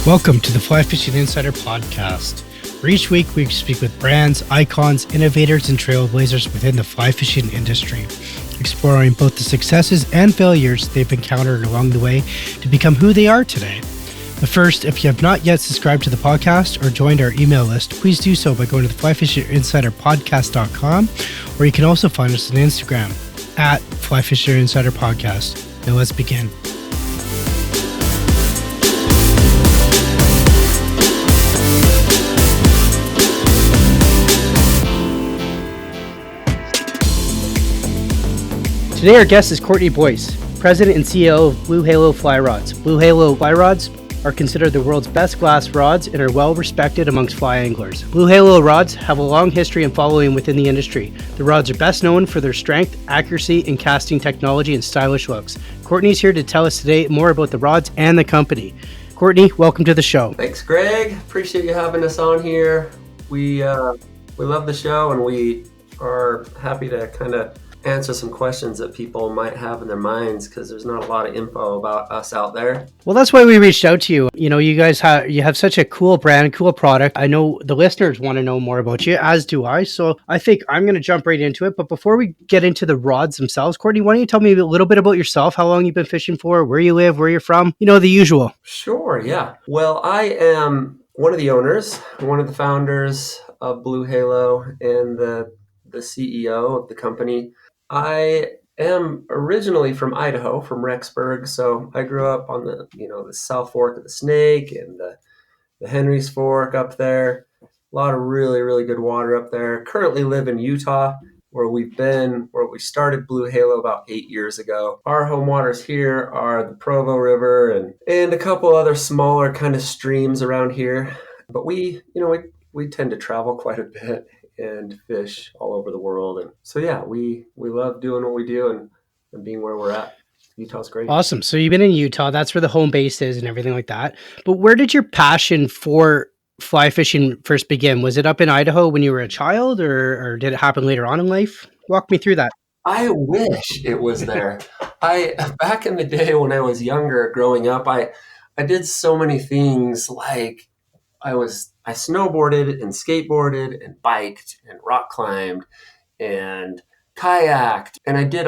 Welcome to the Fly Fishing Insider Podcast, where each week we speak with brands, icons, innovators, and trailblazers within the fly fishing industry, exploring both the successes and failures they've encountered along the way to become who they are today. But first, if you have not yet subscribed to the podcast or joined our email list, please do so by going to the flyfisherinsiderpodcast.com, or you can also find us on Instagram at flyfisherinsiderpodcast. Now let's begin. Today our guest is Courtney Boice, President and CEO of Blue Halo Fly Rods. Blue Halo Fly Rods are considered the world's best glass rods and are well respected amongst fly anglers. Blue Halo rods have a long history and following within the industry. The rods are best known for their strength, accuracy, and casting technology and stylish looks. Courtney's here to tell us today more about the rods and the company. Courtney, welcome to the show. Thanks, Greg. Appreciate you having us on here. We love the show, and we are happy to kind of answer some questions that people might have in their minds, because there's not a lot of info about us out there. Well, that's why we reached out to you. You know, you guys have such a cool brand, cool product. I know the listeners want to know more about you, as do I. So I think I'm going to jump right into it. But before we get into the rods themselves, Courtney, why don't you tell me a little bit about yourself, how long you've been fishing for, where you live, where you're from, you know, the usual. Sure, yeah. Well, I am one of the owners, one of the founders of Blue Halo, and the CEO of the company. I am originally from Idaho, from Rexburg, so I grew up on the South Fork of the Snake and the Henry's Fork up there. A lot of really, really good water up there. Currently live in Utah, where we started Blue Halo about 8 years ago. Our home waters here are the Provo River and a couple other smaller kind of streams around here. But we tend to travel quite a bit and fish all over the world. And so, yeah, we love doing what we do and being where we're at. Utah's great. Awesome. So you've been in Utah. That's where the home base is and everything like that. But where did your passion for fly fishing first begin? Was it up in Idaho when you were a child, or did it happen later on in life? Walk me through that. I wish it was there. Back in the day when I was younger, growing up, I did so many things. Like I snowboarded and skateboarded and biked and rock climbed and kayaked, and I did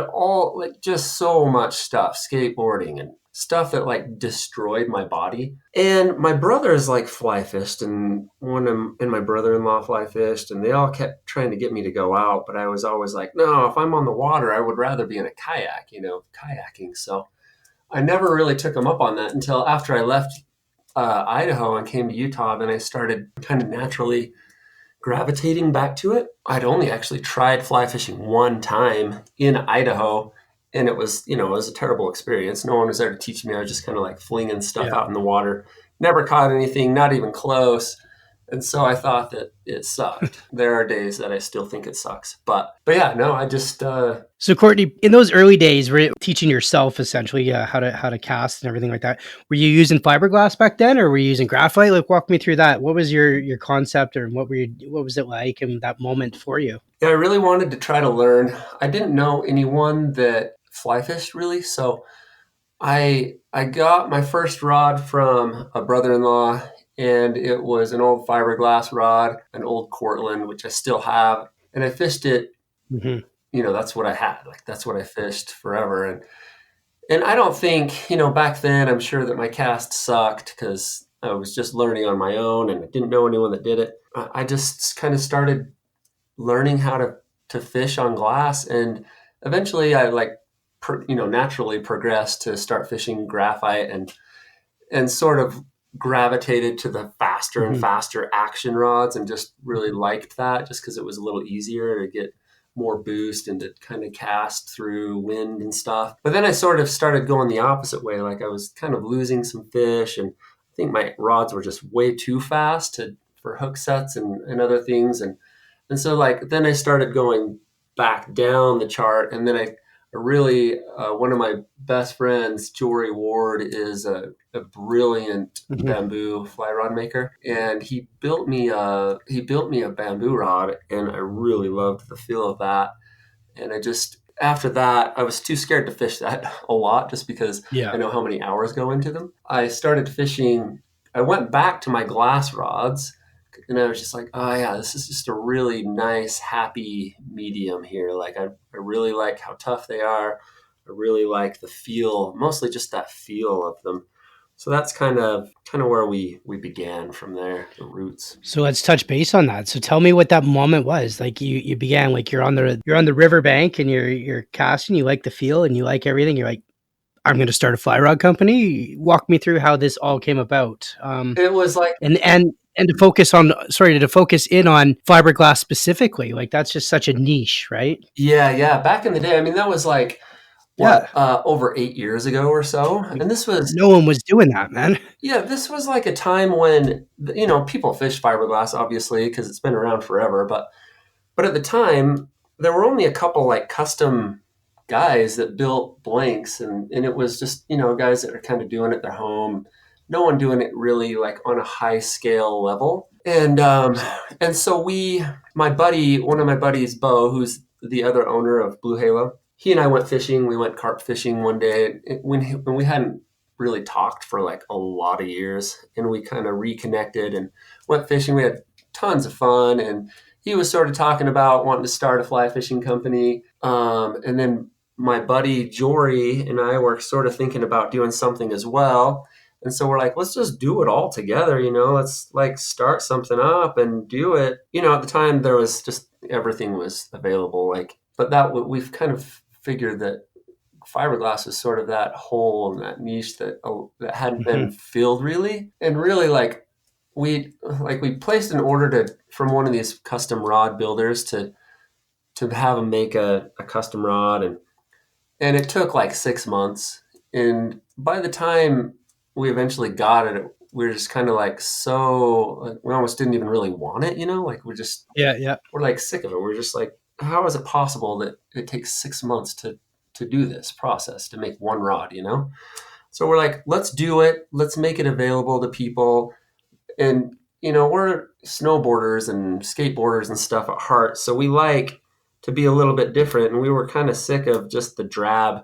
just so much stuff, skateboarding and stuff that destroyed my body. And my brothers fly fished, and my brother-in-law fly fished, and they all kept trying to get me to go out, but I was always like, no, if I'm on the water, I would rather be in a kayak, kayaking. So I never really took them up on that until after I left Idaho and came to Utah. Then I started kind of naturally gravitating back to it. I'd only actually tried fly fishing one time in Idaho, and it was a terrible experience. No one was there to teach me. I was just kind of flinging stuff out in the water. Never caught anything, not even close. And so I thought that it sucked. There are days that I still think it sucks. But yeah, no, I just... So Courtney, in those early days, were you teaching yourself essentially how to cast and everything like that? Were you using fiberglass back then, or were you using graphite? Walk me through that. What was your concept, or what was it like in that moment for you? Yeah, I really wanted to try to learn. I didn't know anyone that fly fished really. So I got my first rod from a brother-in-law, and it was an old fiberglass rod, an old Cortland, which I still have. And I fished it, that's what I had. That's what I fished forever. And I don't think, back then, I'm sure that my cast sucked because I was just learning on my own and I didn't know anyone that did it. I just kind of started learning how to fish on glass. And eventually I naturally progressed to start fishing graphite and sort of gravitated to the faster and faster action rods, and just really liked that just because it was a little easier to get more boost and to kind of cast through wind and stuff. But then I sort of started going the opposite way. I was kind of losing some fish, and I think my rods were just way too fast for hook sets and other things. And so then I started going back down the chart, and then I really, one of my best friends, Jory Ward, is a brilliant bamboo fly rod maker, and he built me a bamboo rod, and I really loved the feel of that. And after that, I was too scared to fish that a lot, just because I know how many hours go into them. I started fishing I went back to my glass rods, and I was just like, oh yeah, this is just a really nice, happy medium here. Like I really like how tough they are. I really like the feel, mostly just that feel of them. So that's kind of where we began from there, the roots. So let's touch base on that. So tell me what that moment was. Like you began like you're on the riverbank and you're casting, you like the feel and you like everything. You're like, I'm gonna start a fly rod company. Walk me through how this all came about. It was like, And to focus on to focus in on fiberglass specifically, like that's just such a niche, right? yeah. Back in the day, I mean, that was like Yeah. over 8 years ago or so, Like and this was no one was doing that, man. yeah, this was like a time when people fish fiberglass, obviously, because it's been around forever, but at the time, there were only a couple like custom guys that built blanks, and it was just guys that are kind of doing it at their home. No one doing it really like on a high scale level. And so my buddy, one of my buddies, Bo, who's the other owner of Blue Halo, he and I went fishing. We went carp fishing one day when we hadn't really talked for like a lot of years, and we kind of reconnected and went fishing. We had tons of fun, and he was sort of talking about wanting to start a fly fishing company. And then my buddy Jory and I were sort of thinking about doing something as well. And so we're like, let's just do it all together, let's like start something up and do it. At the time there was just everything was available. Like, but we've kind of figured that fiberglass was sort of that hole and that niche that hadn't Mhm. been filled really. And really we placed an order from one of these custom rod builders to have them make a custom rod, and it took like 6 months. And by the time we eventually got it, we were just kind of like we almost didn't even really want it, like Yeah, yeah. we're like sick of it. We're just like, how is it possible that it takes 6 months to do this process to make one rod? So we're like, let's do it. Let's make it available to people. And we're snowboarders and skateboarders and stuff at heart, so we like to be a little bit different. And we were kind of sick of just the drab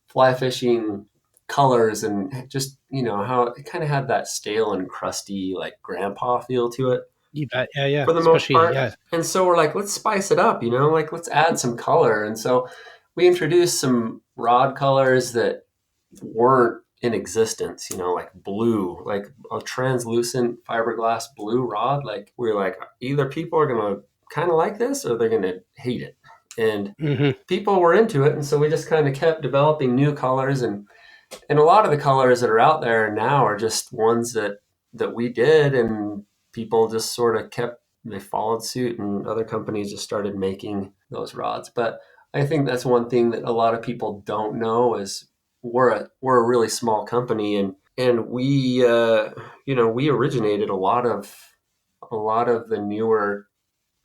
fly fishing colors, and just how it kind of had that stale and crusty like grandpa feel to it You bet. Yeah, yeah. for the most Especially, part. yeah. And so we're like, let's spice it up, like let's add some color. And so we introduced some rod colors that weren't in existence, like blue, like a translucent fiberglass blue rod. Like we were like, either people are gonna kind of like this or they're gonna hate it. And Hmm. people were into it, and so we just kind of kept developing new colors, and a lot of the colors that are out there now are just ones that we did, and people just sort of they followed suit, and other companies just started making those rods. But I think that's one thing that a lot of people don't know is we're a really small company, and we originated a lot of the newer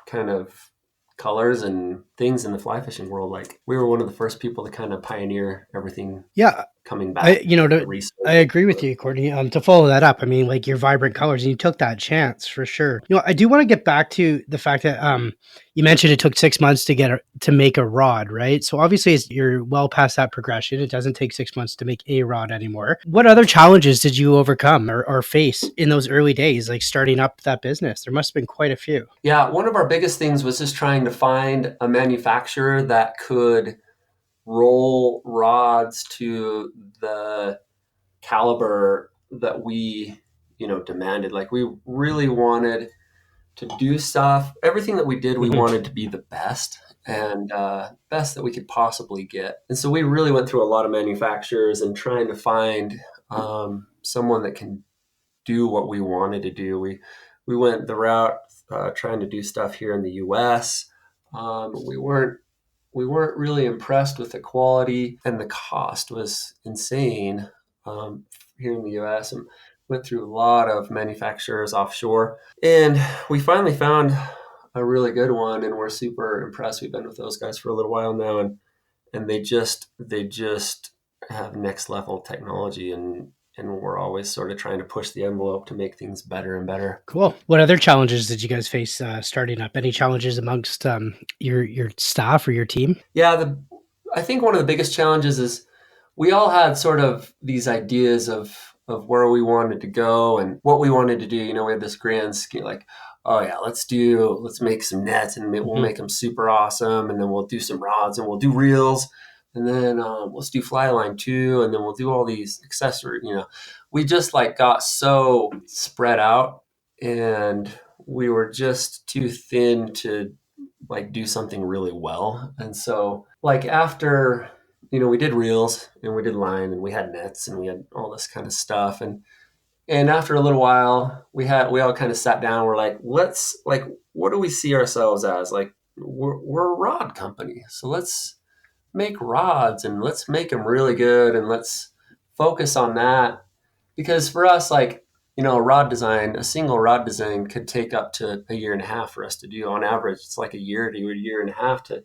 kind of colors and things in the fly fishing world. Like we were one of the first people to kind of pioneer everything Yeah. coming I back, you know the to I research. agree with you, Courtney. To follow that up, I mean, like your vibrant colors, and you took that chance for sure. I do want to get back to the fact that you mentioned it took 6 months to make a rod, right? So obviously, you're well past that progression. It doesn't take 6 months to make a rod anymore. What other challenges did you overcome or face in those early days, like starting up that business? There must have been quite a few. Yeah, one of our biggest things was just trying to find a manufacturer that could roll rods to the caliber that we demanded. Like we really wanted to do stuff. Everything that we did, we Hmm. wanted to be the best, and best that we could possibly get. And so we really went through a lot of manufacturers and trying to find someone that can do what we wanted to do. We went the route trying to do stuff here in the U.S. We weren't really impressed with the quality, and the cost was insane here in the U.S. And went through a lot of manufacturers offshore, and we finally found a really good one, and we're super impressed. We've been with those guys for a little while now, and they just have next level technology, and we're always sort of trying to push the envelope to make things better and better. Cool. What other challenges did you guys face starting up? Any challenges amongst your staff or your team? Yeah, I think one of the biggest challenges is we all had sort of these ideas of of where we wanted to go and what we wanted to do. You know, we had this grand scheme, like, oh yeah, let's make some nets and we'll Mhm. make them super awesome, and then we'll do some rods and we'll do reels, and then let's do fly line too, and then we'll do all these accessories. You know, we just like got so spread out, and we were just too thin to like do something really well. And so like after, you know, we did reels and we did line and we had nets and we had all this kind of stuff, and after a little while we all kind of sat down. We're like, let's like, what do we see ourselves as? Like, we're a rod company, so let's make rods and let's make them really good and let's focus on that. Because for us, like, you know, a single rod design could take up to a year and a half for us to do. On average, it's like a year to a year and a half to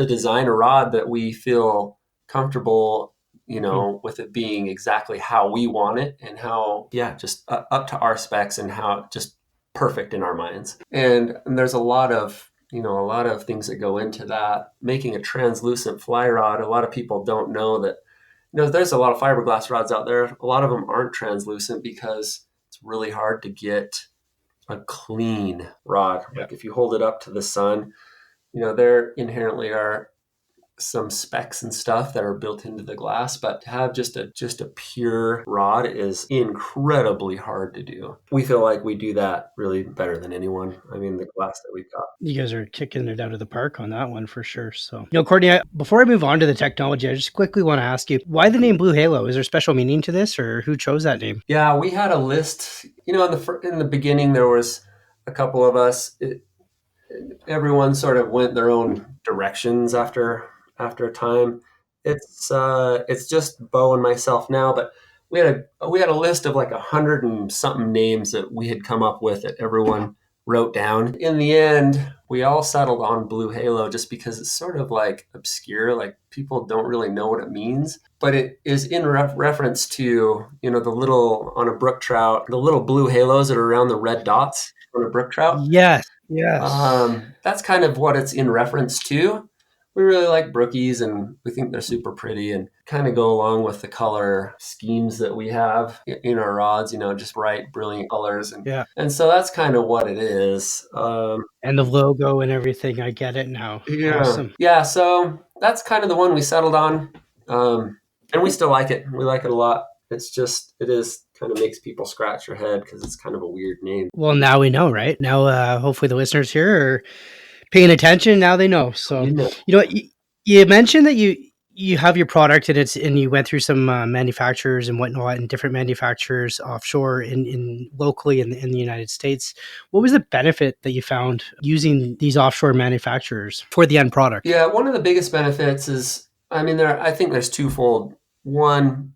design a rod that we feel comfortable, you Mhm. know, with it being exactly how we want it and how, yeah, just up to our specs and how just perfect in our minds. And there's a lot of, you know, a lot of things that go into that. Making a translucent fly rod, a lot of people don't know that, you know, there's a lot of fiberglass rods out there. A lot of them aren't translucent because it's really hard to get a clean rod. Yeah. Like if you hold it up to the sun, you know, there inherently are some specs and stuff that are built into the glass, but to have just a pure rod is incredibly hard to do. We feel like we do that really better than anyone. I mean, the glass that we've got. You guys are kicking it out of the park on that one for sure. So, you know, Courtney, before I move on to the technology, I just quickly want to ask you why the name Blue Halo? Is there special meaning to this, or who chose that name? Yeah, we had a list. You know, in the beginning, there was a couple of us. Everyone sort of went their own directions after a time. It's just Bo and myself now, but we had a list of like 100 and something names that we had come up with that everyone wrote down. In the end, we all settled on Blue Halo just because it's sort of like obscure, like people don't really know what it means, but it is in reference to, you know, the little on a brook trout, the little blue halos that are around the red dots on a brook trout. Yes, yes. That's kind of what it's in reference to. We really like brookies and we think they're super pretty and kind of go along with the color schemes that we have in our rods, you know, just bright, brilliant colors. Yeah. And so that's kind of what it is. And the logo and everything. I get it now. Yeah. Awesome. Yeah. So that's kind of the one we settled on. And we still like it. We like it a lot. It's just, it is kind of makes people scratch their head because it's kind of a weird name. Well, now we know, right? Now, hopefully the listeners here are paying attention. Now they know. So, You know. you know, you mentioned that you have your product and you went through some manufacturers and whatnot and different manufacturers offshore in locally in the United States. What was the benefit that you found using these offshore manufacturers for the end product? Yeah, one of the biggest benefits is, I mean, I think there's twofold. One,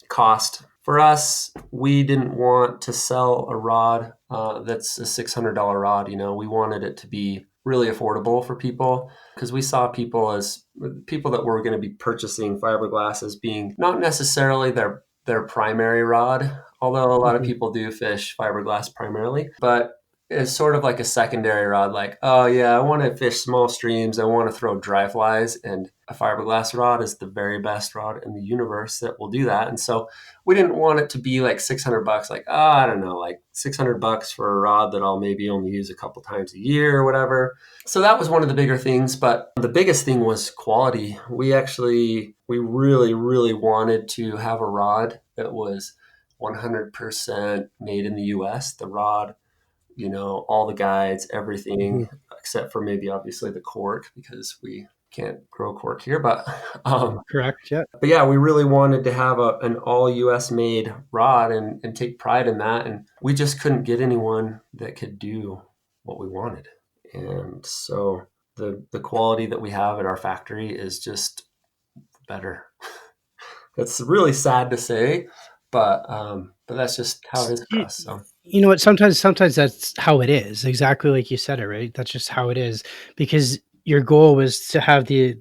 cost. For us, we didn't want to sell a rod that's a $600 rod. You know, we wanted it to be really affordable for people because we saw people that were going to be purchasing fiberglass as being not necessarily their primary rod, although a lot of Mhm. people do fish fiberglass primarily, but it's sort of like a secondary rod, like, oh yeah, I want to fish small streams, I want to throw dry flies, and a fiberglass rod is the very best rod in the universe that will do that. And so we didn't want it to be like $600, like, oh, I don't know, like $600 for a rod that I'll maybe only use a couple times a year or whatever. So that was one of the bigger things. But the biggest thing was quality. We really, really wanted to have a rod that was 100% made in the US. The rod, you know, all the guides, everything, Mhm. except for maybe obviously the cork because we can't grow cork here. Correct. Yeah. but yeah, we really wanted to have an all US made rod and take pride in that. And we just couldn't get anyone that could do what we wanted. And so the quality that we have at our factory is just better. It's really sad to say, but that's just how it is for You, us. So you know what? Sometimes that's how it is. Exactly like you said it, right? That's just how it is because your goal was to have the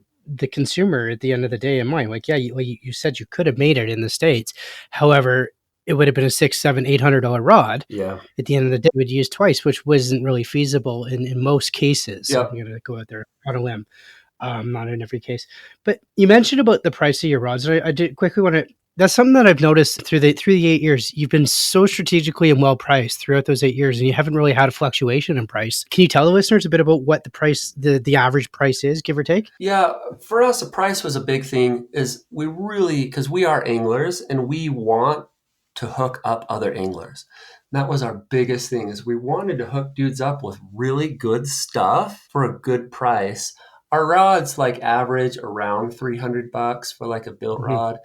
consumer at the end of the day in mind. Like, yeah, you said you could have made it in the States. However, it would have been a six, seven, $800 rod. yeah. At the end of the day, would use twice, which wasn't really feasible in most cases. I'm Yep. going to go out there on a limb. Not in every case. But you mentioned about the price of your rods. And I did quickly want to That's something that I've noticed through the 8 years. You've been so strategically and well priced throughout those 8 years, and you haven't really had a fluctuation in price. Can you tell the listeners a bit about what the average price is, give or take? Yeah, for us, the price was a big thing. Is we really, because we are anglers and we want to hook up other anglers. That was our biggest thing. Is we wanted to hook dudes up with really good stuff for a good price. Our rods like average around $300 for like a built Hmm. rod,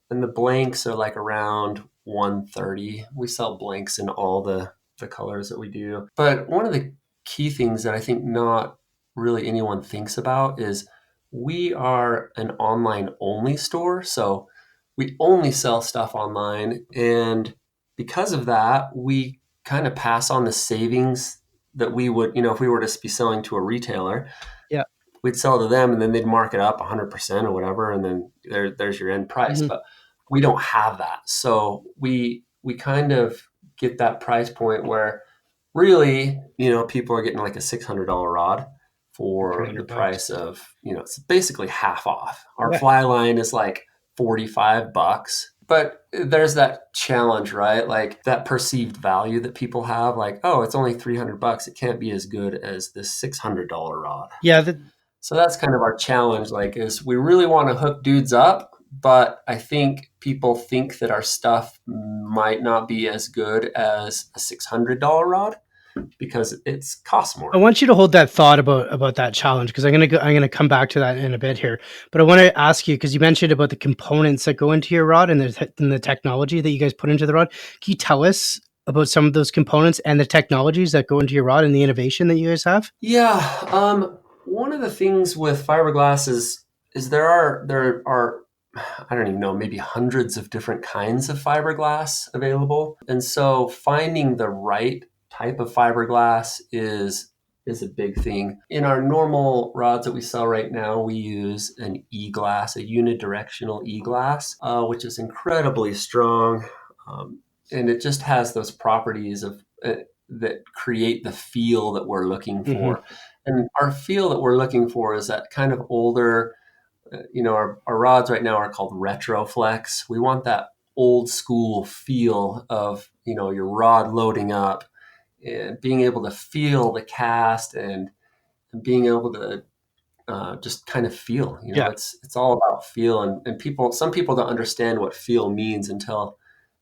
and the blanks are like around 130. We sell blanks in all the colors that we do. But one of the key things that I think not really anyone thinks about is we are an online only store. So we only sell stuff online. And because of that, we kind of pass on the savings that we would, if we were to be selling to a retailer, Yeah. we'd sell to them and then they'd mark it up 100% or whatever. And then there's your end price. Hmm. But we don't have that. So we kind of get that price point where really, people are getting like a $600 rod for the 300 bucks. price of, it's basically half off. Our Yeah. fly line is like $45. But there's that challenge, right? Like that perceived value that people have, like, oh, it's only $300. It can't be as good as this $600 rod. Yeah. So that's kind of our challenge, like, is we really want to hook dudes up, but I think people think that our stuff might not be as good as a $600 rod because it's costs I more. want you to hold that thought about that challenge, because I'm gonna come back to that in a bit here. But I want to ask you, because you mentioned about the components that go into your rod and the technology that you guys put into the rod. Can you tell us about some of those components and the technologies that go into your rod and the innovation that you guys have? Yeah, one of the things with fiberglass is there are I don't even know, maybe hundreds of different kinds of fiberglass available. And so finding the right type of fiberglass is a big thing. In our normal rods that we sell right now, we use an e-glass, a unidirectional e-glass, which is incredibly strong. And it just has those properties of that create the feel that we're looking Hmm. for. And our feel that we're looking for is that kind of older, our rods right now are called retroflex. We want that old school feel of, your rod loading up and being able to feel the cast and being able to just kind of feel, Yeah. it's all about feel. And some people don't understand what feel means until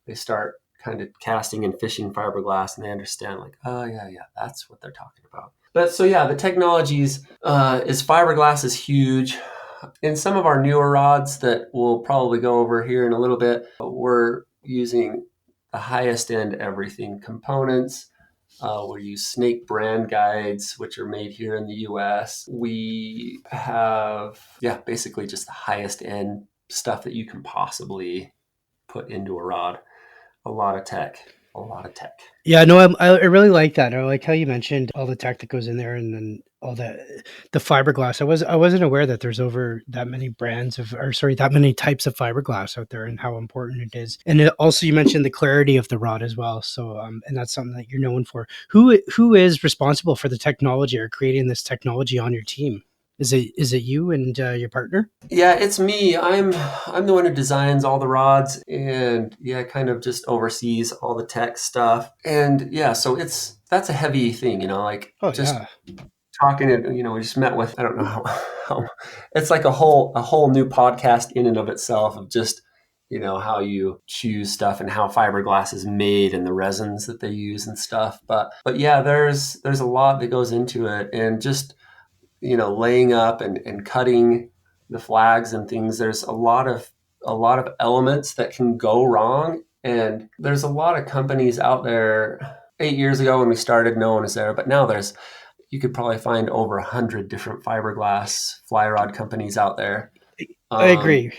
they start kind of casting and fishing fiberglass and they understand like, oh yeah, yeah, that's what they're talking about. But so yeah, the technologies is fiberglass is huge. In some of our newer rods that we'll probably go over here in a little bit, we're using the highest end everything components. We use Snake brand guides, which are made here in the US. We have, yeah, basically just the highest end stuff that you can possibly put into a rod. A lot of tech, a lot of tech. Yeah, no, I really like that. I like how you mentioned all the tech that goes in there, and then all the fiberglass. I wasn't aware that there's over that many brands of, or sorry, that many types of fiberglass out there, and how important it is. And also, you mentioned the clarity of the rod as well. So, and that's something that you're known for. Who is responsible for the technology or creating this technology on your team? Is it you and your partner? Yeah, it's me. I'm the one who designs all the rods and yeah, kind of just oversees all the tech stuff. And yeah, so that's a heavy thing, like Oh just yeah, talking to, we just met with, I don't know how it's like a whole new podcast in and of itself of just, how you choose stuff and how fiberglass is made and the resins that they use and stuff. But yeah, there's a lot that goes into it, and just laying up and cutting the flags and things. There's a lot of elements that can go wrong, and there's a lot of companies out there. 8 years ago when we started, no one was there, but now you could probably find over 100 different fiberglass fly rod companies out there. I um, agree.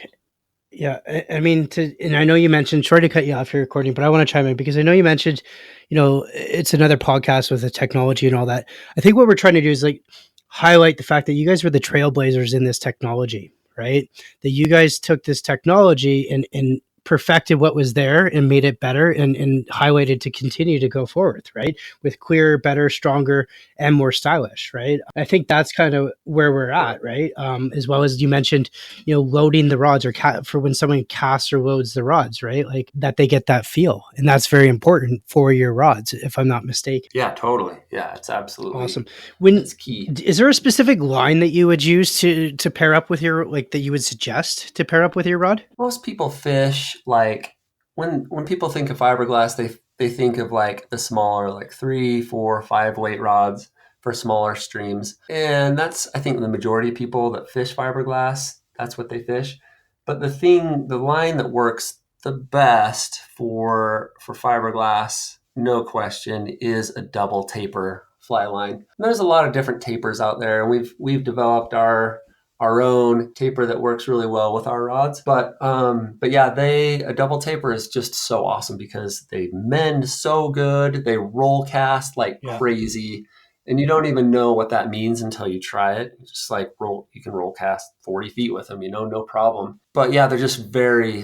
Yeah, I mean, and I know you mentioned, sorry to cut you off here, recording, but I want to chime in because I know you mentioned, it's another podcast with the technology and all that. I think what we're trying to do is like highlight the fact that you guys were the trailblazers in this technology, right? That you guys took this technology and perfected what was there and made it better and highlighted to continue to go forward, right? With clearer, better, stronger, and more stylish, right? I think that's kind of where we're at, right? As well as you mentioned, loading the rods or for when someone casts or loads the rods, right? Like that they get that feel. And that's very important for your rods, if I'm not mistaken. Yeah, totally. Yeah, it's absolutely Awesome. it's key. Is there a specific line that you would use to pair up with your, like, that you would suggest to pair up with your rod? Most people fish like when people think of fiberglass, they think of like the smaller, like 3, 4, 5 weight rods for smaller streams. And that's, I think, the majority of people that fish fiberglass, that's what they fish. But the line that works the best for fiberglass, no question, is a double taper fly line. And there's a lot of different tapers out there, and we've developed our own taper that works really well with our rods. But yeah, a double taper is just so awesome because they mend so good. They roll cast like crazy. And you don't even know what that means until you try it. It's just like you can roll cast 40 feet with them, no problem. But yeah, they're just very,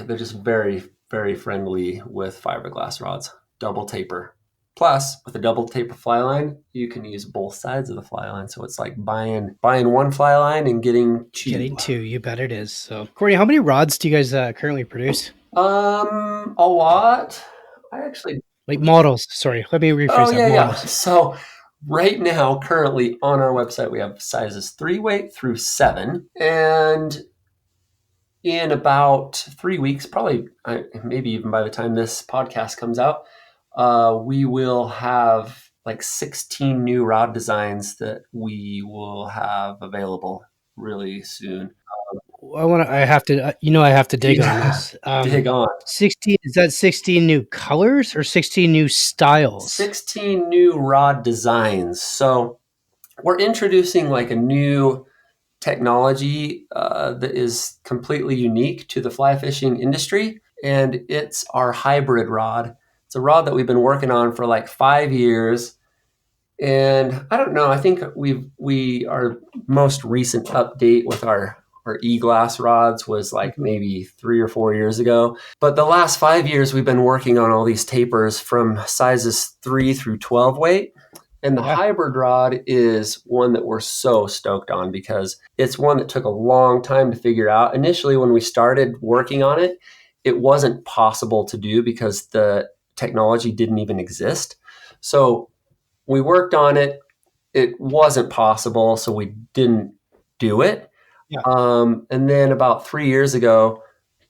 very friendly with fiberglass rods. Double taper. Plus, with a double taper fly line, you can use both sides of the fly line. So it's like buying one fly line and getting two. Getting two, you bet it is. So, Courtney, how many rods do you guys currently produce? A lot. I actually like models. Sorry, let me rephrase that. Yeah. So right now, currently on our website, we have sizes 3 weight through 7, and in about 3 weeks, probably maybe even by the time this podcast comes out, we will have like 16 new rod designs that we will have available really soon. I have to dig on this. Dig on. 16, is that 16 new colors or 16 new styles? 16 new rod designs. So we're introducing like a new technology that is completely unique to the fly fishing industry, and it's our hybrid rod. It's a rod that we've been working on for like 5 years, and I don't know, I think our most recent update with our e-glass rods was like maybe 3 or 4 years ago. But the last 5 years we've been working on all these tapers from sizes 3 through 12 weight. And the hybrid rod is one that we're so stoked on because it's one that took a long time to figure out. Initially, when we started working on it, it wasn't possible to do because the technology didn't even exist. So we worked on it. It wasn't possible, so we didn't do it. Yeah. And then about 3 years ago,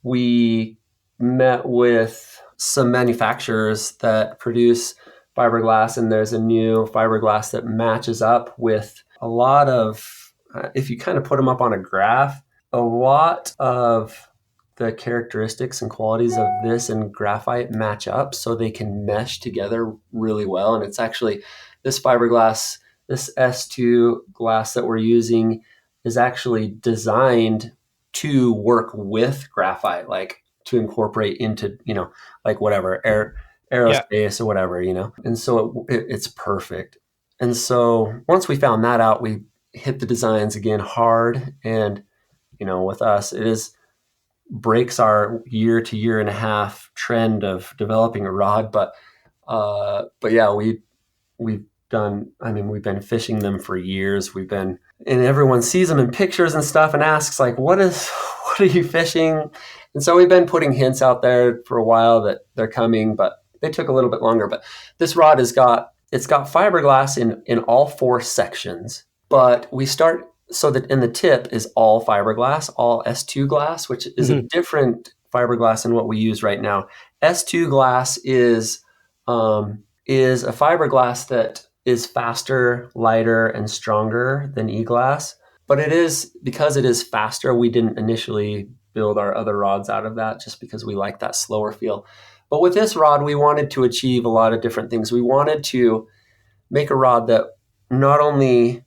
we met with some manufacturers that produce fiberglass, and there's a new fiberglass that matches up with a lot of, if you kind of put them up on a graph, a lot of the characteristics and qualities of this and graphite match up so they can mesh together really well. And it's actually this fiberglass, this S2 glass that we're using is actually designed to work with graphite, like to incorporate into, like whatever, aerospace or whatever, and so it's perfect. And so once we found that out, we hit the designs again hard, and with us it breaks our year to year and a half trend of developing a rod. But yeah, we've been fishing them for years. And everyone sees them in pictures and stuff and asks like, what are you fishing? And so we've been putting hints out there for a while that they're coming, but they took a little bit longer. But this rod it's got fiberglass in all 4 sections, but we start so that in the tip is all fiberglass, all S2 glass, which is a different fiberglass than what we use right now. S2 glass is a fiberglass that is faster, lighter, and stronger than E-glass. But because it is faster, we didn't initially build our other rods out of that just because we like that slower feel. But with this rod, we wanted to achieve a lot of different things. We wanted to make a rod that not only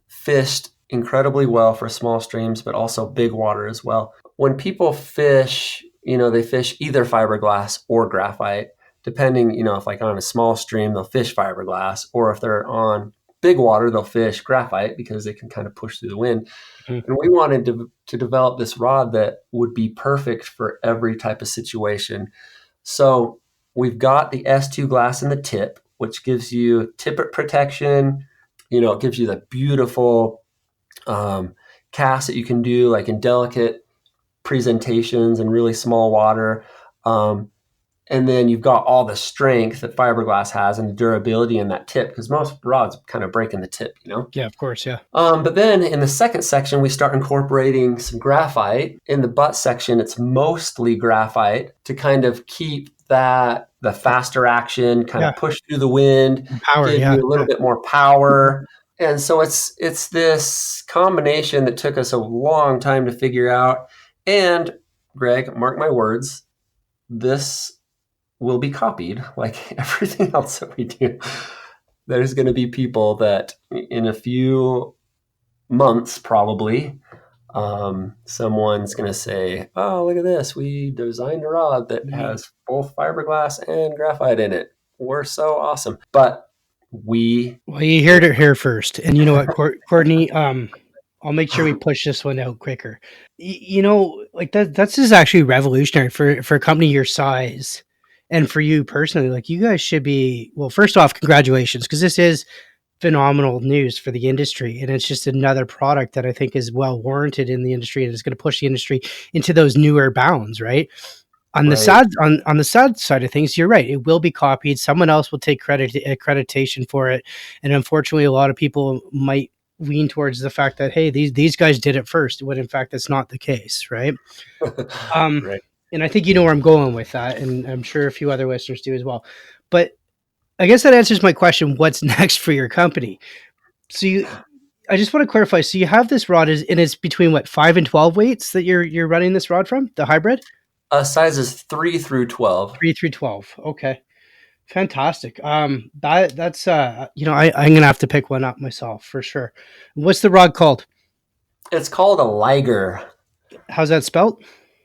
fished incredibly well for small streams, but also big water as well. When people fish, they fish either fiberglass or graphite, depending, if like on a small stream, they'll fish fiberglass, or if they're on big water, they'll fish graphite because they can kind of push through the wind. Mhm. And we wanted to develop this rod that would be perfect for every type of situation. So we've got the S2 glass in the tip, which gives you tippet protection. It gives you the beautiful cast that you can do like in delicate presentations and really small water. And then you've got all the strength that fiberglass has and the durability in that tip, because most rods kind of break in the tip. Yeah, of course. Yeah. But then in the second section, we start incorporating some graphite. In the butt section, it's mostly graphite to kind of keep the faster action, kind Yeah. of push through the wind, Power. give Yeah. you a little bit more power. And so it's this combination that took us a long time to figure out. And Greg, mark my words, this will be copied like everything else that we do. There's going to be people that in a few months, probably, someone's going to say, oh, look at this. We designed a rod that has both fiberglass and graphite in it. We're so awesome. But Well, you heard it here first. And you know what, Courtney? I'll make sure we push this one out quicker. Like that's just actually revolutionary for a company your size, and for you personally. Like, you guys should be, well, first off, congratulations, because this is phenomenal news for the industry, and it's just another product that I think is well warranted in the industry, and is going to push the industry into those newer bounds, right? On the right. sad on the sad side of things, you're right. It will be copied. Someone else will take accreditation for it, and unfortunately, a lot of people might lean towards the fact that, hey, these guys did it first, when in fact that's not the case, right? Um, Right. and I think you know where I'm going with that, and I'm sure a few other listeners do as well. But I guess that answers my question: what's next for your company? So I just want to clarify. So you have this rod, and it's between what, 5 and 12 weights that you're running this rod from, the hybrid? Sizes 3 through 12. 3 through 12. Okay. Fantastic. That's I'm gonna have to pick one up myself for sure. What's the rod called? It's called a Liger. How's that spelled?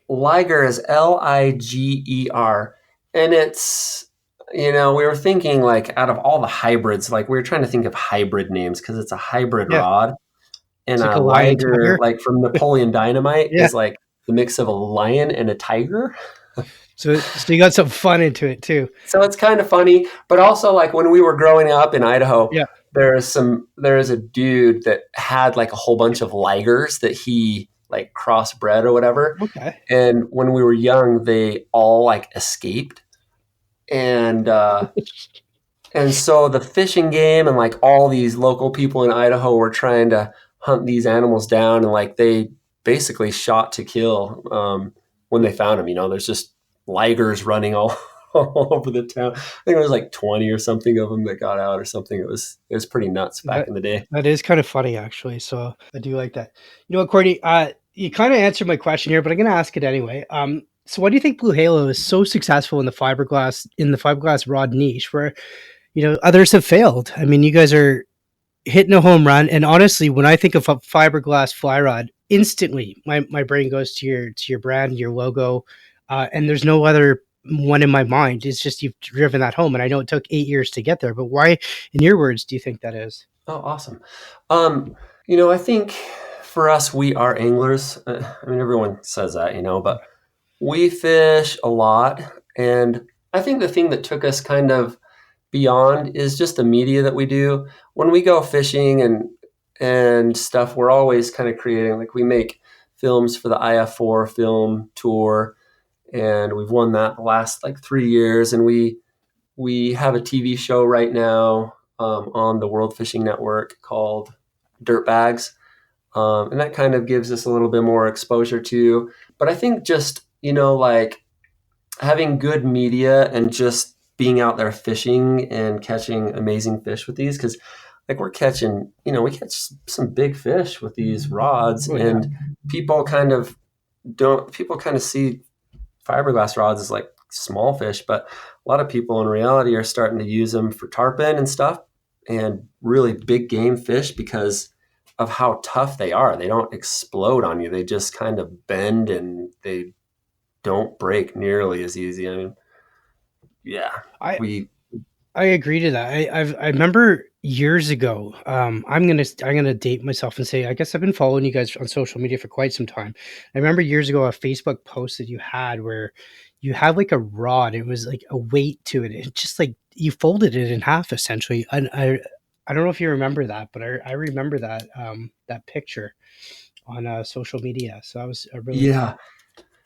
Liger is Liger. And we were thinking like out of all the hybrids, like we were trying to think of hybrid names because it's a hybrid Yeah, rod. And it's like a a lion Liger, tiger. like from Napoleon Dynamite, Yeah. is like the mix of a lion and a tiger. So you got some fun into it too. So it's kind of funny, but also like when we were growing up in Idaho, Yeah. there is a dude that had like a whole bunch of Ligers that he like crossbred or whatever. Okay. And when we were young, they all like escaped. And and so the fishing game and like all these local people in Idaho were trying to hunt these animals down, and like they basically shot to kill when they found them. There's just ligers running all over the town. I think it was like 20 or something of them that got out or something. It was pretty nuts back That in the day. that is kind of funny, actually. So I do like that. You know what, Courtney? You kind of answered my question here, but I'm going to ask it anyway. So why do you think Blue Halo is so successful in the fiberglass rod niche, where others have failed? I mean, you guys are hitting a home run, and honestly, when I think of a fiberglass fly rod, instantly my brain goes to your brand, your logo, and there's no other one in my mind. It's just you've driven that home, and I know it took 8 years to get there. But why, in your words, do you think that is? Oh, awesome. I think for us, we are anglers. I mean, everyone says that, but we fish a lot. And I think the thing that took us kind of beyond is just the media that we do. When we go fishing and stuff, we're always kind of creating, like we make films for the IF4 film tour, and we've won that the last like 3 years. And we have a TV show right now on the World Fishing Network called Dirtbags. And that kind of gives us a little bit more exposure too. But I think just, like having good media and just being out there fishing and catching amazing fish with these, because like we catch some big fish with these rods, Oh yeah. and people kind of see fiberglass rods as like small fish, but a lot of people in reality are starting to use them for tarpon and stuff and really big game fish because of how tough they are. They don't explode on you. They just kind of bend and they don't break nearly as easy. I mean, yeah, I we I agree to that. I remember years ago, I'm gonna date myself and say I guess I've been following you guys on social media for quite some time. I remember years ago a Facebook post that you had where you had like a rod. It was like a weight to it. It just like you folded it in half essentially. And I don't know if you remember that, but I remember that that picture on social media. So that was a really Yeah.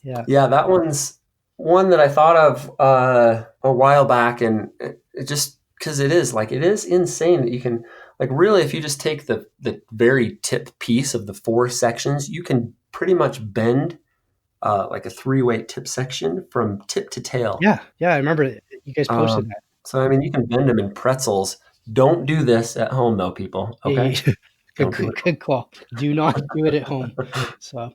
yeah. Yeah, that one's one that I thought of a while back, and it just because it is insane that you can like really if you just take the very tip piece of the four sections, you can pretty much bend like a three-way tip section from tip to tail. Yeah, yeah, I remember you guys posted Um, so I mean, you can bend them in pretzels. Don't do this at home, though, people. that. Okay, Good, don't do good, good call. Do not do it at home. it. So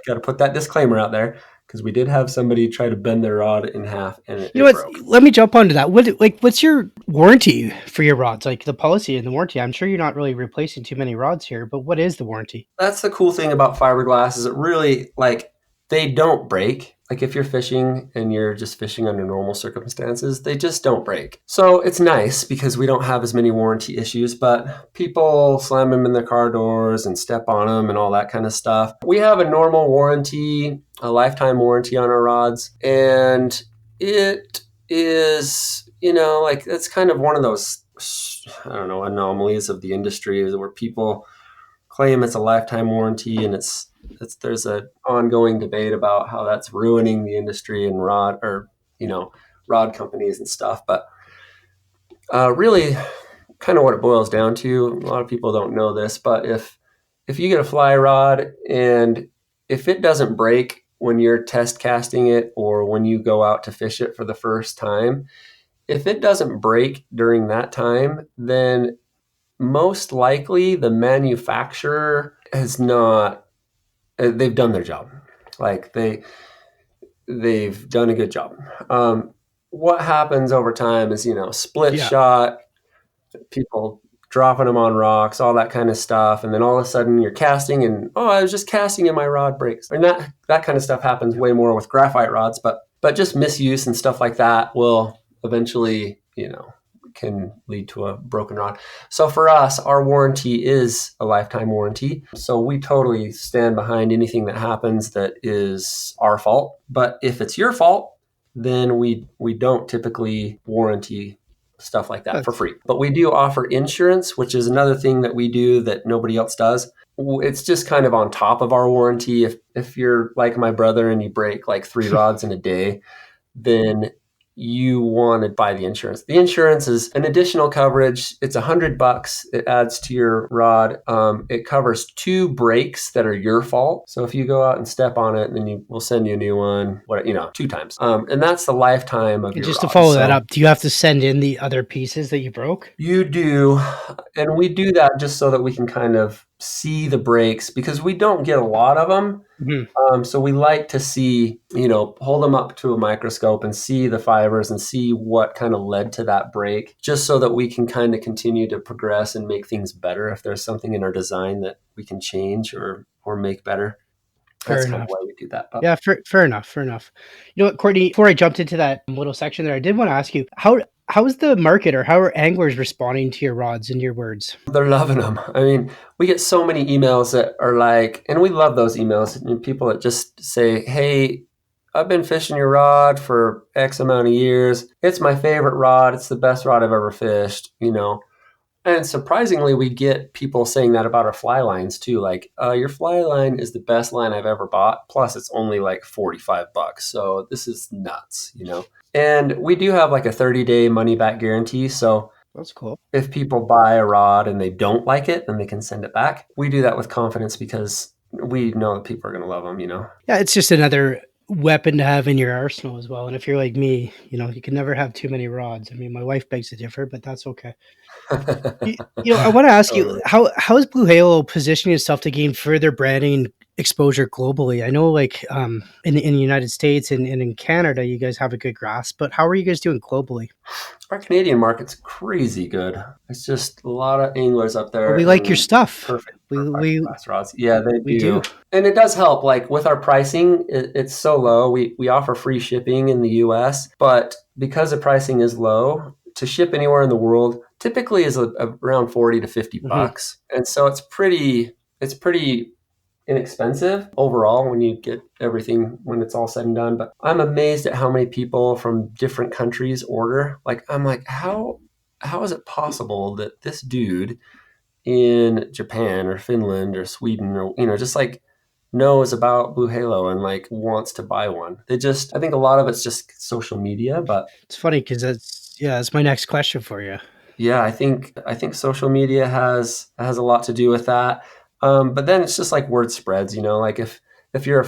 Got to put that disclaimer out there because we did have somebody try to bend their rod in half and you know it what? broke. Let me jump onto that. What's your warranty for your rods? Like the policy and the warranty. I'm sure you're not really replacing too many rods here, but what is the warranty? That's the cool thing about fiberglass is it really like they don't break. Like if you're fishing and you're just fishing under normal circumstances, they just don't break. So it's nice because we don't have as many warranty issues, but people slam them in their car doors and step on them and all that kind of stuff. We have a normal warranty, a lifetime warranty on our rods, and it is, like it's kind of one of those I don't know, anomalies of the industry where people claim it's a lifetime warranty, and there's an ongoing debate about how that's ruining the industry and rod companies and stuff. But really, kind of what it boils down to. A lot of people don't know this, but if you get a fly rod and if it doesn't break when you're test casting it or when you go out to fish it for the first time, if it doesn't break during that time, then most likely the manufacturer has not they've done their job. Like they've done a good job. What happens over time is split Yeah, shot, people dropping them on rocks, all that kind of stuff, and then all of a sudden you're casting and I was just casting and my rod breaks. And that kind of stuff happens way more with graphite rods, but just misuse and stuff like that will eventually can lead to a broken rod. So for us, our warranty is a lifetime warranty. So we totally stand behind anything that happens that is our fault. But if it's your fault, then we don't typically warranty stuff like that for that's free. But we do offer insurance, which is another thing that we do that nobody else does. It's just kind of on top of our warranty. If you're like my brother and you break like 3 rods in a day, then you want to buy the insurance. The insurance is an additional coverage. It's $100. It adds to your rod. It covers 2 breaks that are your fault. So if you go out and step on it, then we'll send you a new one. 2 times. And that's the lifetime of and your just to rod. follow that So up. Do you have to send in the other pieces that you broke? you do, and we do that just so that we can kind of see the breaks because we don't get a lot of them. Mhm. So we like to see, hold them up to a microscope and see the fibers and see what kind of led to that break, just so that we can kind of continue to progress and make things better. If there's something in our design that we can change or make better, Fair that's kind of enough. why we do that. But Yeah, fair enough. Fair enough. You know what, Courtney? Before I jumped into that little section there, I did want to ask you how is the market or how are anglers responding to your rods and your words? they're loving them. I mean, we get so many emails that are like, and we love those emails. People that just say, "Hey, I've been fishing your rod for X amount of years. It's my favorite rod. It's the best rod I've ever fished." And surprisingly, we get people saying that about our fly lines too. Like, your fly line is the best line I've ever bought. Plus, it's only like $45. So this is nuts. And we do have like a 30-day money back guarantee. So That's cool. if people buy a rod and they don't like it, then they can send it back. We do that with confidence because we know that people are going to love them. Yeah, it's just another weapon to have in your arsenal as well. And if you're like me, you can never have too many rods. I mean, my wife begs to differ, but that's okay. I want to ask you Totally. how is Blue Halo positioning itself to gain further branding exposure globally? I know, like in the United States and in Canada, you guys have a good grasp, but how are you guys doing globally? Our Canadian market's crazy good. It's just a lot of anglers up Well, there we like your and stuff. perfect for We fiberglass rods. Yeah, they we do. do. And it does help. Like with our pricing, it's so low. We offer free shipping in the US, but because the pricing is low, to ship anywhere in the world typically is around 40 to 50 Hmm. bucks. And so it's pretty inexpensive overall when you get everything when it's all said and done. But I'm amazed at how many people from different countries order. Like I'm like, how is it possible that this dude in Japan or Finland or Sweden or just like knows about Blue Halo and like wants to buy one? I think a lot of it's just social media, but It's funny because that's my next question for you. yeah, I think social media has a lot to do with that. But then it's just like word spreads, like if you're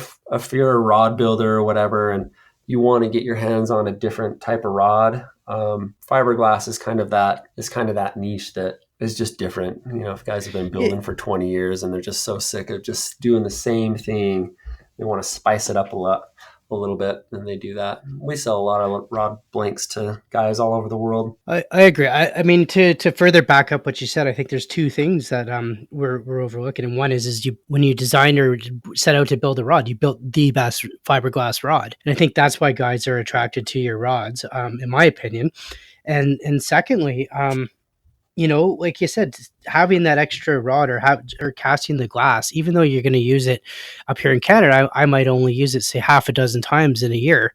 a rod builder or whatever, and you want to get your hands on a different type of rod, fiberglass is kind of that niche that is just different. If guys have been Yeah, building for 20 years and they're just so sick of just doing the same thing, they want to spice it up a little bit, and they do that. We sell a lot of rod blanks to guys all over the world. I agree. I mean, to further back up what you said, I think there's two things that we're overlooking, and one is you when you design or set out to build a rod, you built the best fiberglass rod, and I think that's why guys are attracted to your rods, in my opinion. And secondly, like you said, having that extra rod or casting the glass, even though you're going to use it up here in Canada, I might only use it say half a dozen times in a year.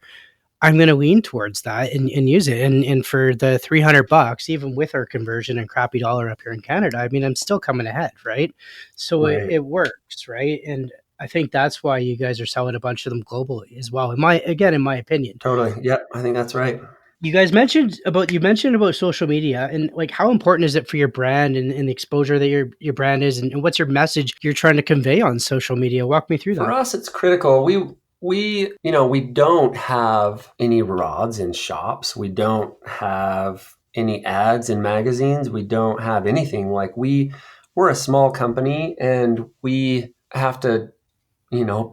I'm going to lean towards that and use it. And for the $300, even with our conversion and crappy dollar up here in Canada, I mean, I'm still coming ahead, right? So Right. it works, right? And I think that's why you guys are selling a bunch of them globally as well. In my opinion, Totally. Yeah, I think that's right. you mentioned about social media and like how important is it for your brand and the exposure that your brand is and what's your message you're trying to convey on social media? Walk me through For that. us, it's critical. We don't have any rods in shops. We don't have any ads in magazines. We don't have anything. Like we're a small company and we have to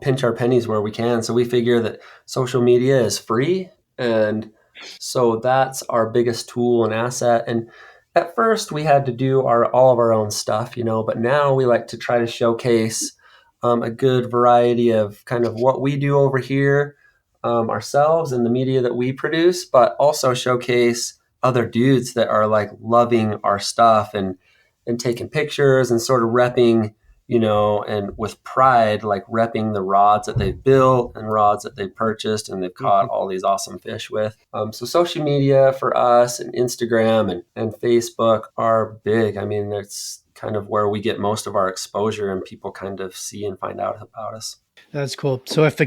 pinch our pennies where we can. So we figure that social media is free. And so that's our biggest tool and asset. And at first we had to do all of our own stuff, but now we like to try to showcase a good variety of kind of what we do over here ourselves and the media that we produce, but also showcase other dudes that are like loving our stuff and taking pictures and sort of repping and with pride, like repping the rods that they've built and rods that they've purchased and they've caught Mhm. all these awesome fish with. So social media for us and Instagram and Facebook are big. I mean, that's kind of where we get most of our exposure and people kind of see and find out about us. That's cool. So if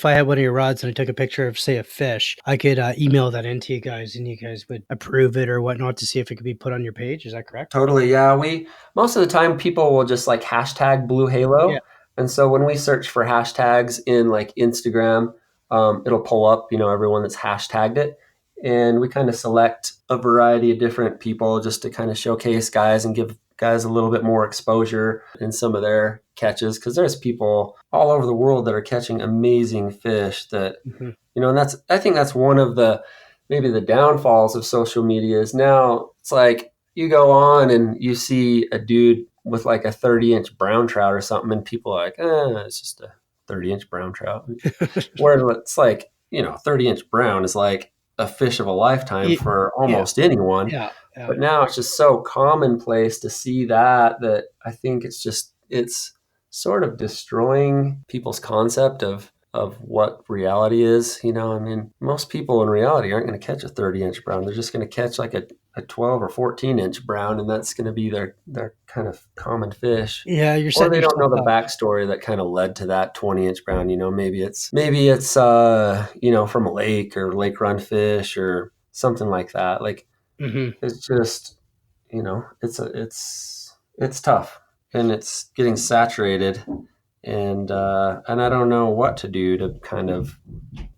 I had one of your rods and I took a picture of say a fish, I could email that into you guys, and you guys would approve it or whatnot to see if it could be put on your page. Is that correct? Totally. Yeah. We most of the time people will just like hashtag Blue Yeah. Halo. And so when we search for hashtags in like Instagram, it'll pull up, everyone that's hashtagged it. And we kind of select a variety of different people just to kind of showcase guys and give guys a little bit more exposure in some of their catches. Cause there's people all over the world that are catching amazing fish that Hmm. and I think that's one of the maybe the downfalls of social media is now it's like you go on and you see a dude with like a 30-inch brown trout or something, and people are like, it's just a 30-inch brown trout. Where it's like, 30-inch brown is like a fish of a lifetime for Yeah. almost anyone. Yeah. Yeah. But now it's just so commonplace to see that I think it's sort of destroying people's concept of what reality is. I mean, most people in reality aren't going to catch a 30-inch brown. They're just going to catch like a 12 or 14-inch brown, and that's going to be their kind of common fish. Yeah. You're Or setting they don't know yourself the up. backstory that kind of led to that 20-inch brown. Maybe it's from a lake or lake run fish or something like that. Like Hmm. it's just it's tough and it's getting saturated, and I don't know what to do to kind of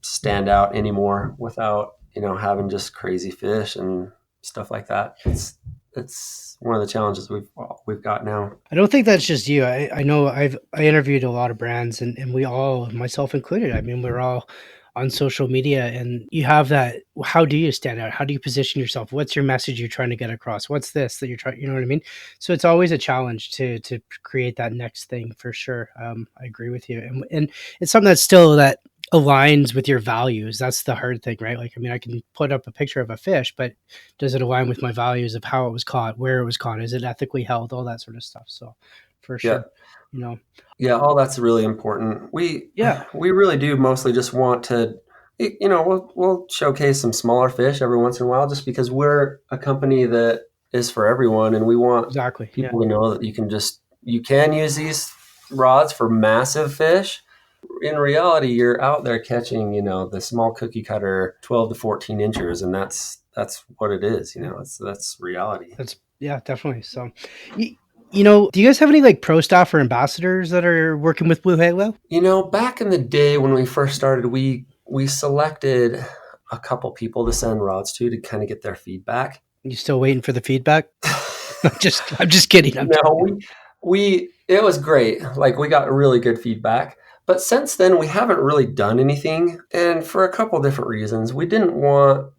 stand out anymore without having just crazy fish and stuff like that. It's one of the challenges we've got now. I don't think that's just you. I know I interviewed a lot of brands and we all, myself included, I mean, we're all on social media and you have that. How do you stand out? How do you position yourself? What's your message you're trying to get across? What's this that you're trying, you know what I mean? So it's always a challenge to create that next thing for sure. I agree with you. And it's something that's still that aligns with your values. That's the hard thing, right? Like, I mean, I can put up a picture of a fish, but does it align with my values of how it was caught, where it was caught? Is it ethically held? All that sort of stuff. So for Yeah. sure, you know, Yeah, all that's really important. We yeah, we really do mostly just want to, we'll showcase some smaller fish every once in a while, just because we're a company that is for everyone, and we want exactly. Yeah. people to know that you can use these rods for massive fish. In reality, you're out there catching, the small cookie cutter 12 to 14 inches, and that's what it is. That's reality. That's, yeah, definitely. So, you, do you guys have any like pro staff or ambassadors that are working with Blue Halo? Back in the day when we first started, we selected a couple people to send rods to kind of get their feedback. You still waiting for the feedback? I'm just kidding. I'm No, we it was great. Like, we got really good feedback. But since then, we haven't really done anything, and for a couple different reasons. We didn't want,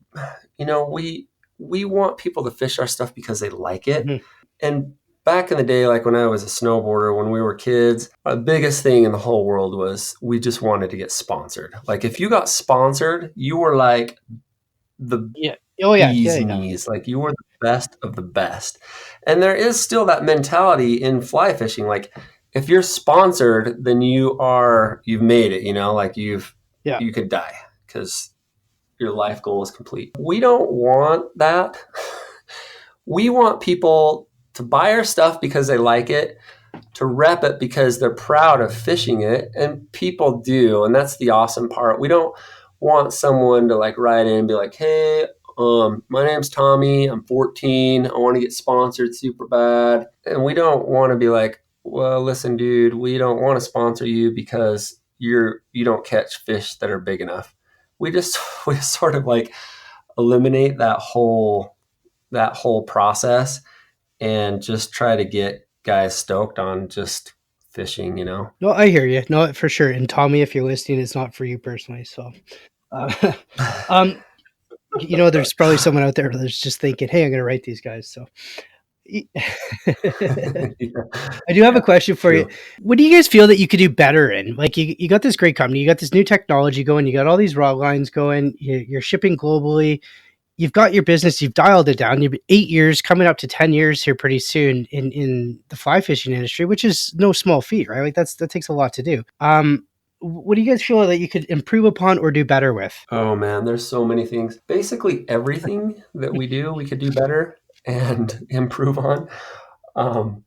we want people to fish our stuff because they like it. Mhm. And back in the day, like when I was a snowboarder, when we were kids, the biggest thing in the whole world was we just wanted to get sponsored. Like, if you got sponsored, you were like the Yeah. Oh yeah. Yeah. bee's Yeah. knees. Like, you were the best of the best. And there is still that mentality in fly fishing. Like, if you're sponsored, then you've made it, like Yeah. you could die because your life goal is complete. We don't want that. We want people to buy our stuff because they like it, to rep it because they're proud of fishing it, and people do, and that's the awesome part. We don't want someone to like write in and be like, hey, my name's Tommy, I'm 14, I want to get sponsored super bad. And we don't want to be like, well, listen, dude, we don't want to sponsor you because you don't catch fish that are big enough. We just we sort of like eliminate that whole process and just try to get guys stoked on just fishing. No, I hear you. No, for sure. And Tommy, if you're listening, it's not for you personally. So, uh, um, there's probably someone out there that's just thinking, "Hey, I'm going to write these guys." So, I do have a Yeah, question for you. true. What do you guys feel that you could do better in? Like, you got this great company, you got this new technology going, you got all these rod lines going, you're shipping globally. You've got your business, you've dialed it down. You've been 8 years, coming up to 10 years here pretty soon in the fly fishing industry, which is no small feat, right? Like, that takes a lot to do. What do you guys feel that you could improve upon or do better with? Oh man, there's so many things. Basically everything that we do, we could do better and improve on.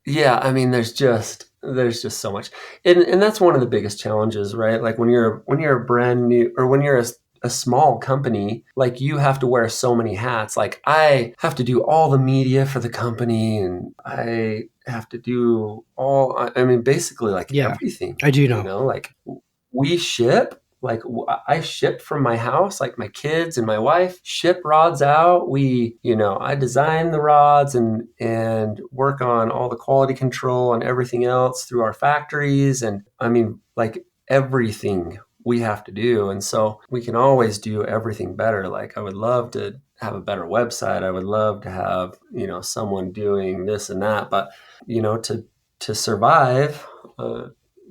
Yeah, I mean, there's just so much, and that's one of the biggest challenges, right? Like, when you're a brand new, or when you're a small company, like, you have to wear so many hats. Like, I have to do all the media for the company, and I have to do I mean, basically, like, Yeah, everything. I do know. Like, we ship. Like, I ship from my house. Like, my kids and my wife ship rods out. I design the rods and work on all the quality control and everything else through our factories. And I mean, like, everything we have to do. And so we can always do everything better. Like, I would love to have a better website. I would love to have, someone doing this and that. But, to survive,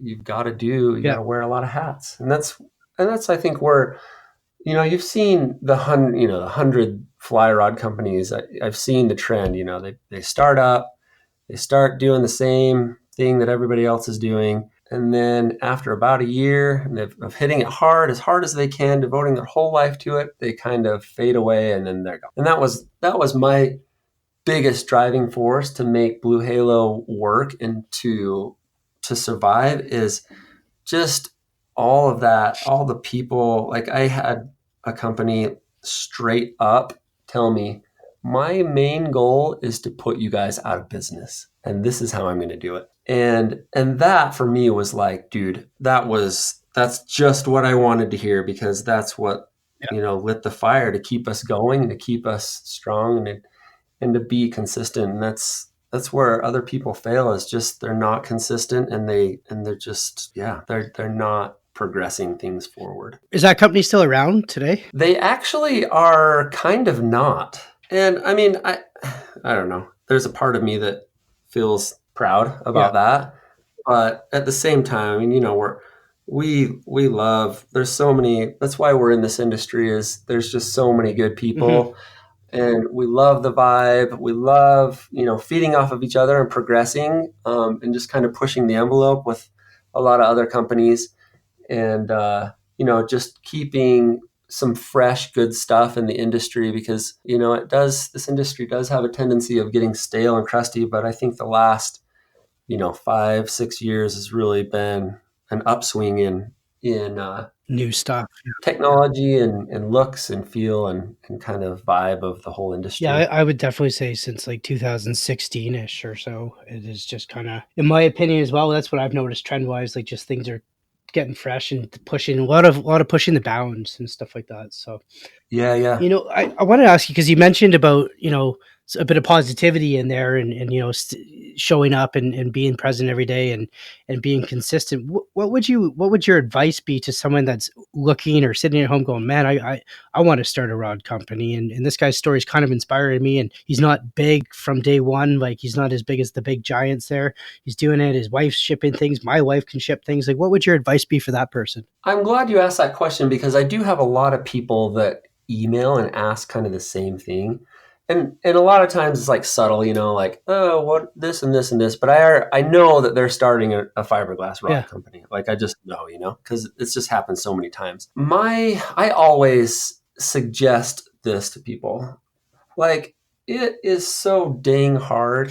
you got Yeah, to wear a lot of hats. And that's I think where, you've seen the 100 fly rod companies. I've seen the trend. They start up, they start doing the same thing that everybody else is doing, and then after about a year of hitting it as hard as they can, devoting their whole life to it, they kind of fade away, and then they're gone. And that was my biggest driving force to make Blue Halo work and to survive, is just all of that, all the people. Like, I had a company straight up tell me, my main goal is to put you guys out of business, and this is how I'm going to do it. And that for me was like, dude, that's just what I wanted to hear, because that's what, yeah. lit the fire to keep us going and to keep us strong, and to be consistent. And that's where other people fail, is just they're not consistent, and they're just, yeah, they're not progressing things forward. Is that company still around today? They actually are kind of not. And I mean, I don't know. There's a part of me that feels proud Yeah. about that. But at the same time, I mean, We love, there's so many, that's why we're in this industry, is there's just so many good Hmm. people, and we love the vibe. We love, feeding off of each other and progressing, and just kind of pushing the envelope with a lot of other companies, and just keeping some fresh good stuff in the industry, because this industry does have a tendency of getting stale and crusty. But I think the last 5-6 years has really been an upswing in New stuff. technology and looks and feel and kind of vibe of the whole Yeah, industry. I would definitely say since like 2016-ish or so, it is just kind of, in my opinion as well. That's what I've noticed trend wise. Like just things are getting fresh and pushing a lot of pushing the bounds and stuff like that. So Yeah, yeah. I wanted to ask you because you mentioned about a bit of positivity in there and showing up and being present every day and being consistent. What would your advice be to someone that's looking or sitting at home going, man, I want to start a rod company, and this guy's story is kind of inspiring me, and he's not big from day one, like he's not as big as the big giants there. He's doing it. His wife's shipping things. My wife can ship things. Like, what would your advice be for that person? I'm glad you asked that question, because I do have a lot of people that email and ask kind of the same thing. And a lot of times it's like subtle, like, oh, what this and this and this. But I know that they're starting a fiberglass Yeah. rod company. Like, I just know, because it's just happened so many times. I always suggest this to people. Like, it is so dang hard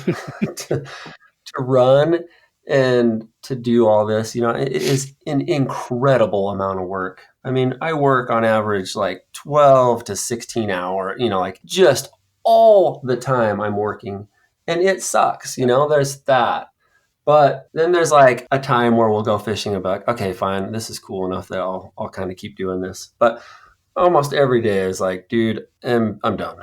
to, to run and to do all this. It is an incredible amount of work. I mean, I work on average like 12 to 16 hour, like just all the time I'm working, and it sucks. There's that. But then there's like a time where we'll go fishing and be like, okay, fine, this is cool enough that I'll kind of keep doing this. But almost every day is like, dude, I'm done,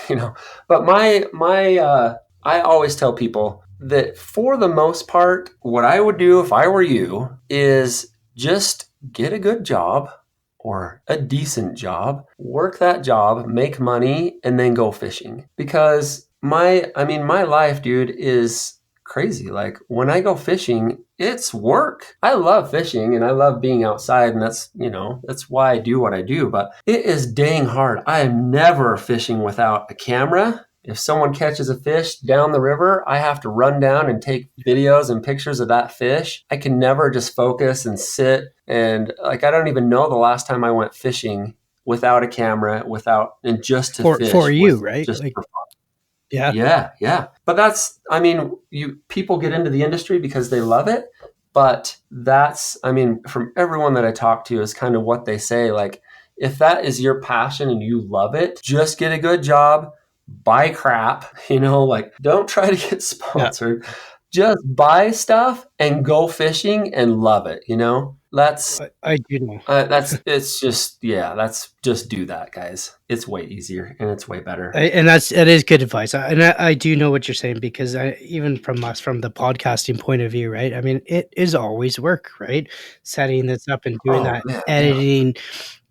you know. But I always tell people that for the most part, what I would do if I were you is just get a good job or a decent job, work that job, make money, and then go fishing. Because my life, dude, is crazy. Like, when I go fishing, it's work. I love fishing and I love being outside, and that's why I do what I do, but it is dang hard. I am never fishing without a camera. If someone catches a fish down the river, I have to run down and take videos and pictures of that fish. I can never just focus and sit, and like, I don't even know the last time I went fishing without a camera, without and just to For fish you, with right? just Like, for yeah. yeah, yeah. But you people get into the industry because they love it. But from everyone that I talk to, is kind of what they say. Like, if that is your passion and you love it, just get a good job, buy crap, like, don't try to get Yeah. sponsored. Just buy stuff and go fishing and love it. I do know. It's just, yeah, that's just do that, guys. It's way easier and it's way better. And that is good advice. I do know what you're saying because even from us, from the podcasting point of view, right? I mean, it is always work, right? Setting this up and doing Oh that, man, yeah. editing,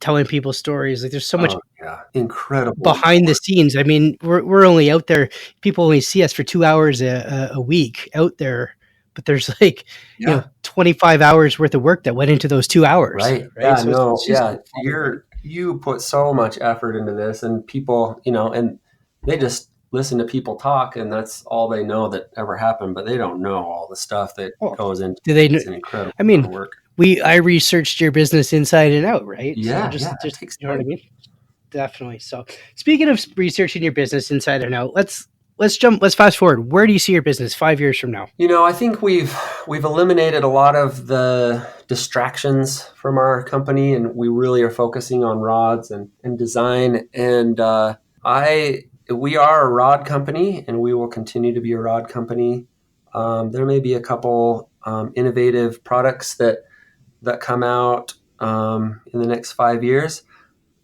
telling people stories. Like, there's so much Oh, yeah. Incredible amount of behind the work. scenes. I mean, we're only out there. People only see us for 2 hours a week out there, but there's like Yeah, 25 hours worth of work that went into those 2 hours, right. right? Yeah, So it's no, just yeah. hard, right? You put so much effort into this, and people, and they just listen to people talk, and that's all they know that ever happened, but they don't know all the stuff that Well, goes into do it. they? It's an incredible I amount mean, of work. I researched your business inside and out, right? So Yeah, yeah, just it takes you know what I time. mean? Definitely. So speaking of researching your business inside and out, let's fast forward. Where do you see your business 5 years from now? I think we've eliminated a lot of the distractions from our company, and we really are focusing on rods and design. And I we are a rod company, and we will continue to be a rod company. There may be a couple innovative products that come out in the next 5 years,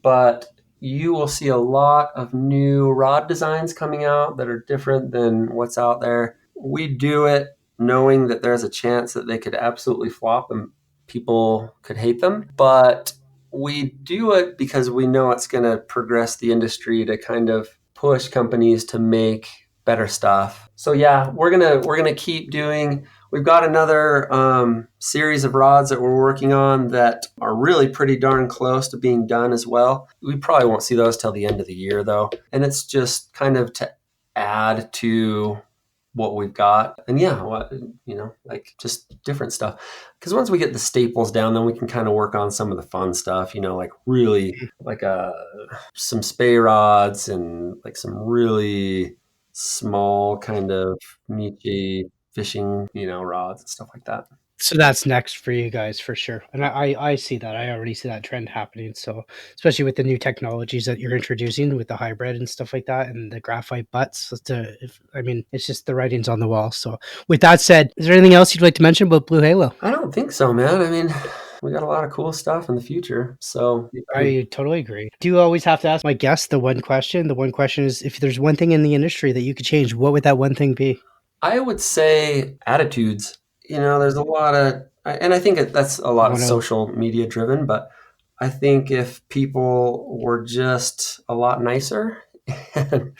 but you will see a lot of new rod designs coming out that are different than what's out there. We do it knowing that there's a chance that they could absolutely flop and people could hate them, but we do it because we know it's going to progress the industry to kind of push companies to make better stuff. So yeah, we're going to keep doing we've got another series of rods that we're working on that are really pretty darn close to being done as well. We probably won't see those till the end of the year though. And it's just kind of to add to what we've got. And yeah, like just different stuff. Because once we get the staples down, then we can kind of work on some of the fun stuff, like really like some spay rods and like some really small kind of niche fishing, rods and stuff like that. So that's next for you guys for sure. And I see that. I already see that trend happening. So especially with the new technologies that you're introducing with the hybrid and stuff like that and the graphite butts. It's just the writing's on the wall. So with that said, is there anything else you'd like to mention about Blue Halo? I don't think so, man. We got a lot of cool stuff in the future. So I totally agree. Do you always have to ask my guests the one question? The one question is, if there's one thing in the industry that you could change, what would that one thing be? I would say attitudes. There's a lot of, and I think that's a lot of social media driven, but I think if people were just a lot nicer and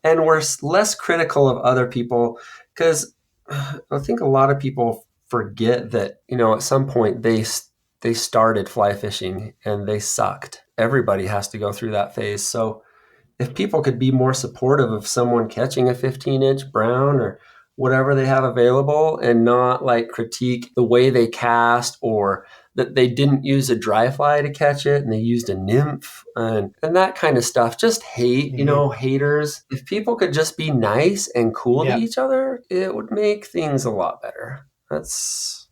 were less critical of other people, because I think a lot of people forget that, at some point they started fly fishing and they sucked. Everybody has to go through that phase. So if people could be more supportive of someone catching a 15-inch brown or whatever they have available and not like critique the way they cast or that they didn't use a dry fly to catch it and they used a nymph and that kind of stuff. Just hate, haters. If people could just be nice and cool to each other, it would make things a lot better.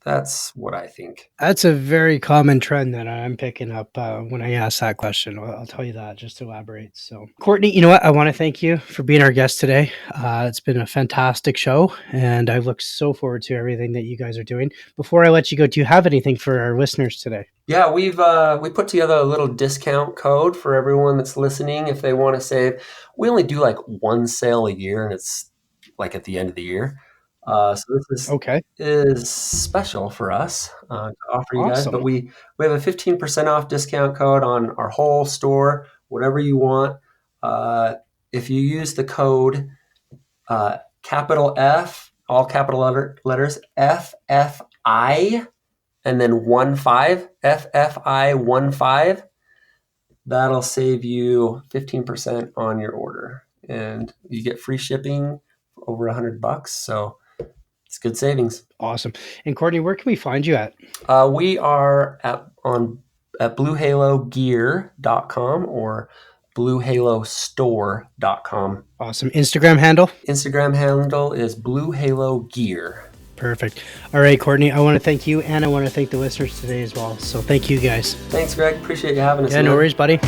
That's what I think. That's a very common trend that I'm picking up when I ask that question. I'll tell you that just to elaborate. So, Courtney, you know what? I want to thank you for being our guest today. It's been a fantastic show, and I look so forward to everything that you guys are doing. Before I let you go, do you have anything for our listeners today? Yeah, we put together a little discount code for everyone that's listening if they want to save. We only do like one sale a year, and it's like at the end of the year. So this is special for us to offer you guys. But we have a 15% off discount code on our whole store, whatever you want. If you use the code capital F, all capital letters, FFI, and then 15, FFI15, that'll save you 15% on your order. And you get free shipping for over $100. So it's good savings. Awesome. And Courtney, where can we find you at? We are at bluehalogear.com or bluehalostore.com. Awesome. Instagram handle? Instagram handle is bluehalogear. Perfect. All right, Courtney, I want to thank you and I want to thank the listeners today as well. So thank you guys. Thanks, Greg. Appreciate you having us. Yeah, no worries, buddy.